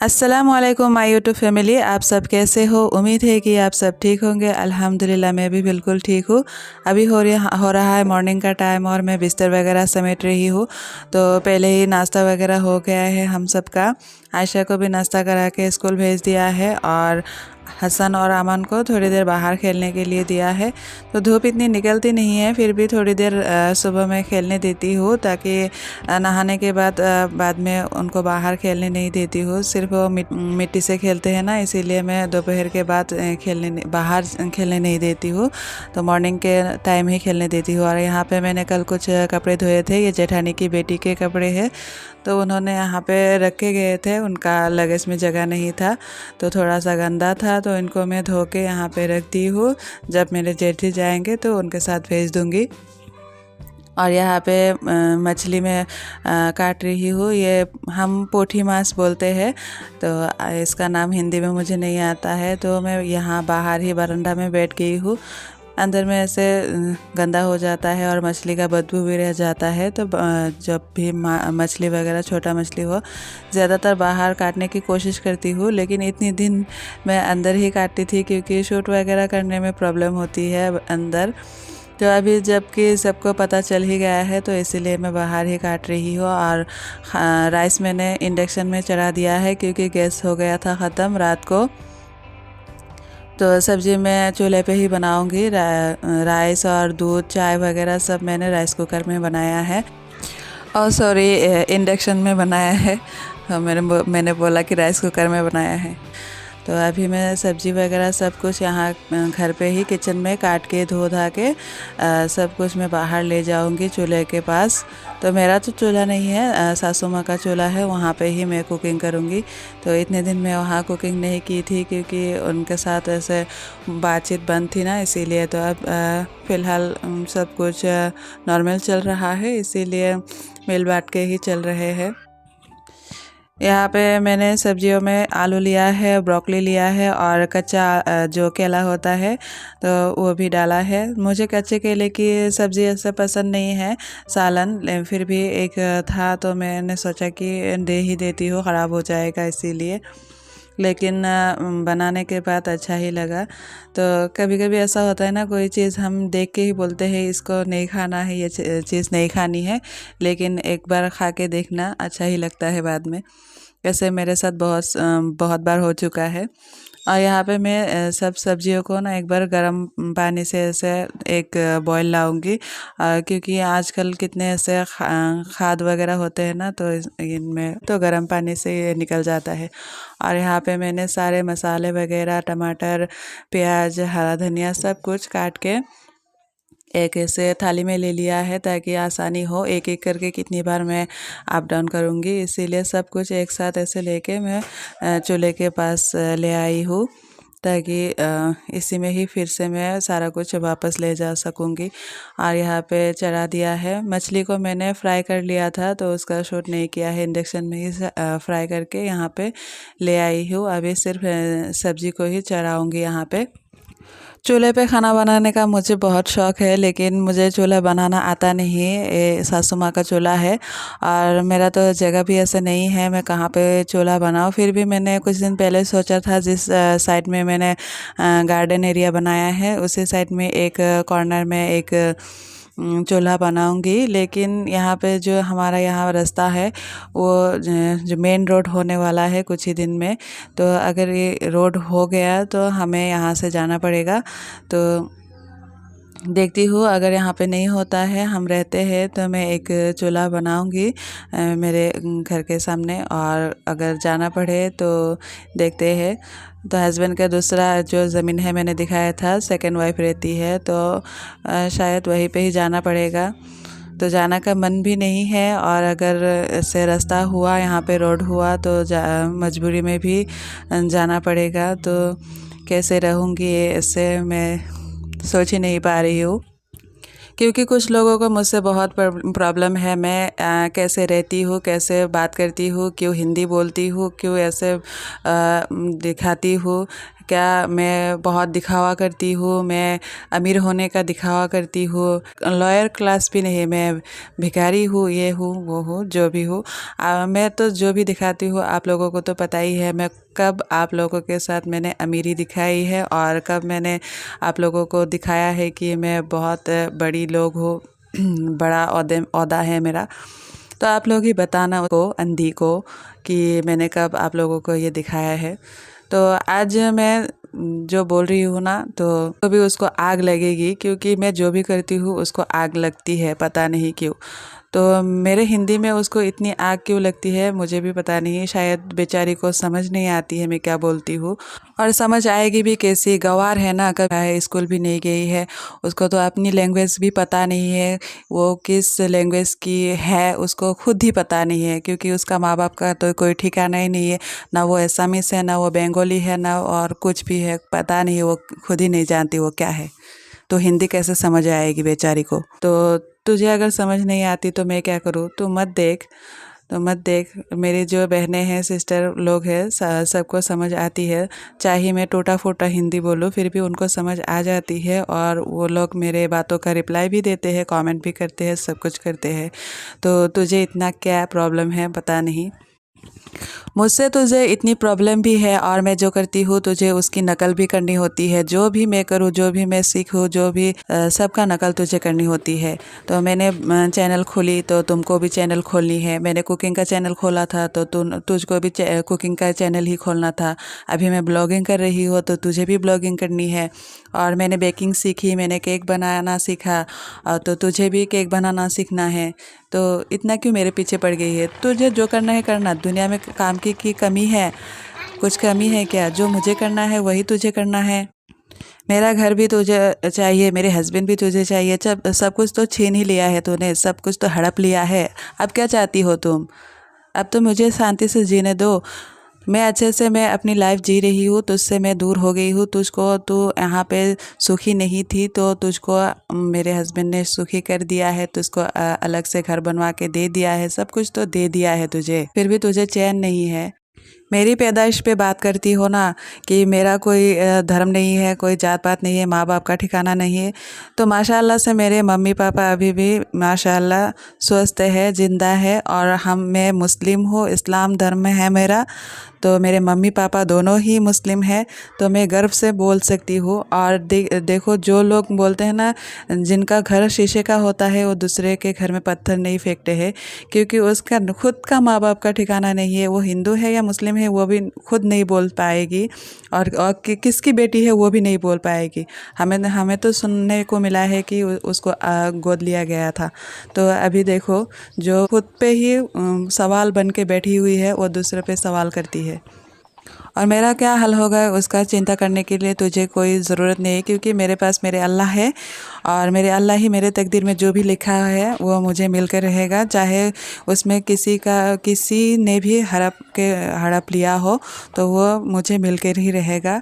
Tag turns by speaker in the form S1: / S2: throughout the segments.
S1: अस्सलामुअलैकुम my YouTube family, आप सब कैसे हो। उम्मीद है कि आप सब ठीक होंगे। अल्हम्दुलिल्लाह मैं भी बिल्कुल ठीक हूँ। अभी हो रहा है मॉर्निंग का टाइम और मैं बिस्तर वगैरह समेट रही हूँ। तो पहले ही नाश्ता वगैरह हो गया है हम सब का। आयशा को भी नाश्ता करा के स्कूल भेज दिया है और हसन और अमन को थोड़ी देर बाहर खेलने के लिए दिया है। तो धूप इतनी निकलती नहीं है, फिर भी थोड़ी देर सुबह में खेलने देती हूँ, ताकि नहाने के बाद में उनको बाहर खेलने नहीं देती हूँ। सिर्फ वो मिट्टी से खेलते हैं ना, इसीलिए मैं दोपहर के बाद बाहर खेलने नहीं देती हूँ। तो मॉर्निंग के टाइम ही खेलने देती हूँ। और यहाँ पे मैंने कल कुछ कपड़े धोए थे, ये जेठानी की बेटी के कपड़े हैं। तो उन्होंने यहाँ पे रखे गए थे, उनका लगेज में जगह नहीं था, तो थोड़ा सा गंदा था, तो इनको मैं धो के यहाँ पे रख दी हूँ। जब मेरे जेठी जाएंगे तो उनके साथ भेज दूँगी। और यहाँ पे मछली में काट रही हूँ। ये हम पोठी मांस बोलते हैं, तो इसका नाम हिंदी में मुझे नहीं आता है। तो मैं यहाँ बाहर ही बरामदा में बैठ गई हूँ। अंदर में ऐसे गंदा हो जाता है और मछली का बदबू भी रह जाता है। तो जब भी मछली वगैरह छोटा मछली हो, ज़्यादातर बाहर काटने की कोशिश करती हूँ, लेकिन इतनी दिन मैं अंदर ही काटती थी क्योंकि शूट वगैरह करने में प्रॉब्लम होती है अंदर। तो अभी जबकि सबको पता चल ही गया है, तो इसीलिए मैं बाहर ही काट रही हूँ। और राइस मैंने इंडक्शन में चढ़ा दिया है क्योंकि गैस हो गया था ख़त्म रात को। तो सब्ज़ी मैं चूल्हे पे ही बनाऊँगी। राइस और दूध चाय वगैरह सब मैंने राइस कुकर में बनाया है, और सॉरी इंडक्शन में बनाया है। मैंने बोला कि राइस कुकर में बनाया है। तो अभी मैं सब्ज़ी वगैरह सब कुछ यहाँ घर पे ही किचन में काट के धो धा के सब कुछ मैं बाहर ले जाऊँगी चूल्हे के पास। तो मेरा तो चूल्हा नहीं है, सासू माँ का चूल्हा है, वहाँ पे ही मैं कुकिंग करूँगी। तो इतने दिन मैं वहाँ कुकिंग नहीं की थी क्योंकि उनके साथ ऐसे बातचीत बंद थी ना, इसीलिए। तो अब फ़िलहाल सब कुछ नॉर्मल चल रहा है, इसीलिए मिल बांट के ही चल रहे हैं। यहाँ पे मैंने सब्जियों में आलू लिया है, ब्रोकली लिया है और कच्चा जो केला होता है तो वो भी डाला है। मुझे कच्चे केले की सब्ज़ी ऐसे पसंद नहीं है, सालन, फिर भी एक था तो मैंने सोचा कि दे ही देती हूँ, ख़राब हो जाएगा इसीलिए। लेकिन बनाने के बाद अच्छा ही लगा। तो कभी कभी ऐसा होता है ना, कोई चीज़ हम देख के ही बोलते हैं इसको नहीं खाना है, ये चीज़ नहीं खानी है, लेकिन एक बार खा के देखना अच्छा ही लगता है बाद में। ऐसे मेरे साथ बहुत बार हो चुका है। और यहाँ पे मैं सब सब्जियों को ना एक बार गर्म पानी से ऐसे एक बॉईल लाऊंगी, क्योंकि आजकल कितने ऐसे खाद वगैरह होते हैं ना, तो इनमें तो गर्म पानी से ये निकल जाता है। और यहाँ पे मैंने सारे मसाले वगैरह, टमाटर, प्याज, हरा धनिया सब कुछ काट के एक ऐसे थाली में ले लिया है, ताकि आसानी हो, एक एक करके कितनी बार मैं अप डाउन करूँगी, इसीलिए सब कुछ एक साथ ऐसे लेके मैं चूल्हे के पास ले आई हूँ, ताकि इसी में ही फिर से मैं सारा कुछ वापस ले जा सकूँगी। और यहाँ पे चढ़ा दिया है। मछली को मैंने फ्राई कर लिया था, तो उसका शूट नहीं किया है, इंडक्शन में ही फ्राई करके यहाँ पे ले आई हूँ। अभी सिर्फ सब्जी को ही चढ़ाऊँगी यहाँ पे। चूल्हे पे खाना बनाने का मुझे बहुत शौक़ है, लेकिन मुझे चूल्हा बनाना आता नहीं है। ये सासू माँ का चूल्हा है और मेरा तो जगह भी ऐसे नहीं है, मैं कहाँ पे चूल्हा बनाऊँ। फिर भी मैंने कुछ दिन पहले सोचा था, जिस साइड में मैंने गार्डन एरिया बनाया है उसी साइड में एक कॉर्नर में एक चूल्हा बनाऊंगी। लेकिन यहाँ पे जो हमारा यहाँ रास्ता है, वो जो मेन रोड होने वाला है कुछ ही दिन में, तो अगर ये रोड हो गया तो हमें यहाँ से जाना पड़ेगा। तो देखती हूँ, अगर यहाँ पे नहीं होता है, हम रहते हैं, तो मैं एक चूल्हा बनाऊंगी मेरे घर के सामने। और अगर जाना पड़े तो देखते हैं। तो हस्बैंड का दूसरा जो ज़मीन है मैंने दिखाया था, सेकंड वाइफ रहती है, तो शायद वहीं पे ही जाना पड़ेगा। तो जाना का मन भी नहीं है, और अगर ऐसे रास्ता हुआ, यहाँ पे रोड हुआ, तो मजबूरी में भी जाना पड़ेगा। तो कैसे रहूँगी, ऐसे मैं सोच ही नहीं पा रही हूँ, क्योंकि कुछ लोगों को मुझसे बहुत प्रॉब्लम है, मैं कैसे रहती हूँ, कैसे बात करती हूँ, क्यों हिंदी बोलती हूँ, क्यों ऐसे दिखाती हूँ, क्या मैं बहुत दिखावा करती हूँ, मैं अमीर होने का दिखावा करती हूँ, लॉयर क्लास भी नहीं, मैं भिखारी हूँ, ये हूँ वो हूँ, जो भी हूँ। मैं तो जो भी दिखाती हूँ आप लोगों को तो पता ही है, मैं कब आप लोगों के साथ मैंने अमीरी दिखाई है और कब मैंने आप लोगों को दिखाया है कि मैं बहुत बड़ी लोग हूँ, बड़ा औहदा है मेरा। तो आप लोग ही बताना को अंधी को कि मैंने कब आप लोगों को ये दिखाया है। तो आज मैं जो बोल रही हूँ ना, तो भी उसको आग लगेगी, क्योंकि मैं जो भी करती हूँ उसको आग लगती है, पता नहीं क्यों। तो मेरे हिंदी में उसको इतनी आग क्यों लगती है मुझे भी पता नहीं, शायद बेचारी को समझ नहीं आती है मैं क्या बोलती हूँ। और समझ आएगी भी कैसी, गंवार है ना, कभी स्कूल भी नहीं गई है, उसको तो अपनी लैंग्वेज भी पता नहीं है, वो किस लैंग्वेज की है उसको खुद ही पता नहीं है, क्योंकि उसका माँ बाप का तो कोई ठिकाना ही नहीं है, ना वो असमीस है, ना वो बंगाली है, ना और कुछ भी है, पता नहीं, वो खुद ही नहीं जानती वो क्या है। तो हिंदी कैसे समझ आएगी बेचारी को। तो तुझे अगर समझ नहीं आती तो मैं क्या करूँ, तू मत देख, तो मत देख। मेरी जो बहनें हैं, सिस्टर लोग हैं, सबको समझ आती है, चाहे मैं टूटा फूटा हिंदी बोलूँ फिर भी उनको समझ आ जाती है, और वो लोग मेरे बातों का रिप्लाई भी देते हैं, कमेंट भी करते हैं, सब कुछ करते हैं। तो तुझे इतना क्या प्रॉब्लम है पता नहीं। मुझसे तुझे इतनी प्रॉब्लम भी है, और मैं जो करती हूँ तुझे उसकी नकल भी करनी होती है, जो भी मैं करूँ, जो भी मैं सीखूँ, जो भी सबका नकल तुझे करनी होती है। तो मैंने चैनल खोली तो तुमको भी चैनल खोलनी है, मैंने कुकिंग का चैनल खोला था तो तुझको भी कुकिंग का चैनल ही खोलना था। अभी मैं ब्लॉगिंग कर रही हूँ तो तुझे भी ब्लॉगिंग करनी है। और मैंने बेकिंग सीखी, मैंने केक बनाना सीखा, तो तुझे भी केक बनाना सीखना है। तो इतना क्यों मेरे पीछे पड़ गई है, तुझे जो करना है करना, दुनिया में काम की कमी है, कुछ कमी है क्या? जो मुझे करना है वही तुझे करना है। मेरा घर भी तुझे चाहिए, मेरे हस्बैंड भी तुझे चाहिए, सब कुछ तो छीन ही लिया है तूने, सब कुछ तो हड़प लिया है। अब क्या चाहती हो तुम? अब तो मुझे शांति से जीने दो। मैं अच्छे से मैं अपनी लाइफ जी रही हूँ, तुझसे मैं दूर हो गई हूँ, तुझको तू यहाँ पे सुखी नहीं थी तो तुझको मेरे हस्बैंड ने सुखी कर दिया है, तुझको अलग से घर बनवा के दे दिया है, सब कुछ तो दे दिया है तुझे, फिर भी तुझे चैन नहीं है। मेरी पैदाइश पे बात करती हो ना, कि मेरा कोई धर्म नहीं है, कोई जात पात नहीं है, माँ बाप का ठिकाना नहीं है। तो माशाल्लाह से मेरे मम्मी पापा अभी भी माशाल्लाह स्वस्थ है, ज़िंदा है, और मैं मुस्लिम हूँ, इस्लाम धर्म है मेरा। तो मेरे मम्मी पापा दोनों ही मुस्लिम हैं, तो मैं गर्व से बोल सकती हूँ। और देखो, जो लोग बोलते हैं ना, जिनका घर शीशे का होता है वो दूसरे के घर में पत्थर नहीं फेंकते हैं, क्योंकि उसका खुद का माँ बाप का ठिकाना नहीं है, वो हिंदू है या मुस्लिम है वो भी खुद नहीं बोल पाएगी, और किसकी बेटी है वो भी नहीं बोल पाएगी। हमें हमें तो सुनने को मिला है कि उसको गोद लिया गया था। तो अभी देखो, जो खुद पे ही सवाल बन के बैठी हुई है वो दूसरे पे सवाल करती है। और मेरा क्या हल होगा उसका चिंता करने के लिए तुझे कोई ज़रूरत नहीं है, क्योंकि मेरे पास मेरे अल्लाह है, और मेरे अल्लाह ही मेरे तकदीर में जो भी लिखा है वो मुझे मिलकर रहेगा, चाहे उसमें किसी ने भी हड़प लिया हो तो वो मुझे मिलकर ही रहेगा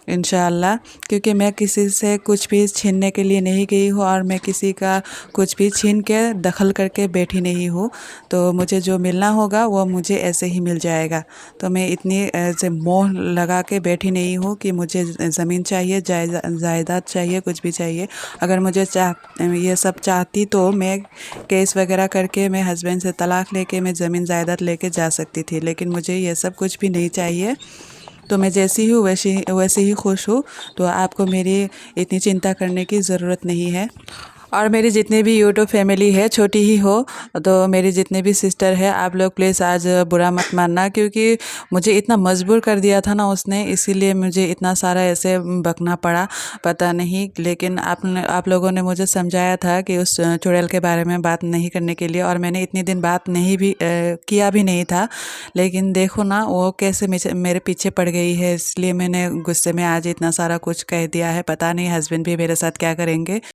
S1: इंशाअल्लाह। क्योंकि मैं किसी से कुछ भी छीनने के लिए नहीं गई हूँ, और मैं किसी का कुछ भी छीन के दखल करके बैठी नहीं हूँ। तो मुझे जो मिलना होगा वो मुझे ऐसे ही मिल जाएगा। तो मैं इतनी ऐसे मोह लगा के बैठी नहीं हूँ कि मुझे ज़मीन चाहिए, जायदाद चाहिए, कुछ भी चाहिए। अगर मुझे ये सब चाहती तो मैं केस वगैरह करके मैं हस्बैंड से तलाक लेके मैं ज़मीन जायदाद लेके जा सकती थी, लेकिन मुझे ये सब कुछ भी नहीं चाहिए। तो मैं जैसी हूँ वैसे ही खुश हूँ। तो आपको मेरी इतनी चिंता करने की ज़रूरत नहीं है। और मेरी जितनी भी यूट्यूब फैमिली है, छोटी ही हो, तो मेरी जितने भी सिस्टर है, आप लोग प्लीज़ आज बुरा मत मानना, क्योंकि मुझे इतना मजबूर कर दिया था ना उसने, इसीलिए मुझे इतना सारा ऐसे बकना पड़ा, पता नहीं। लेकिन आप लोगों ने मुझे समझाया था कि उस चुड़ैल के बारे में बात नहीं करने के लिए, और मैंने इतनी दिन बात नहीं भी किया भी नहीं था। लेकिन देखो ना वो कैसे मेरे पीछे पड़ गई है, इसलिए मैंने गुस्से में आज इतना सारा कुछ कह दिया है। पता नहीं हस्बैंड भी मेरे साथ क्या करेंगे।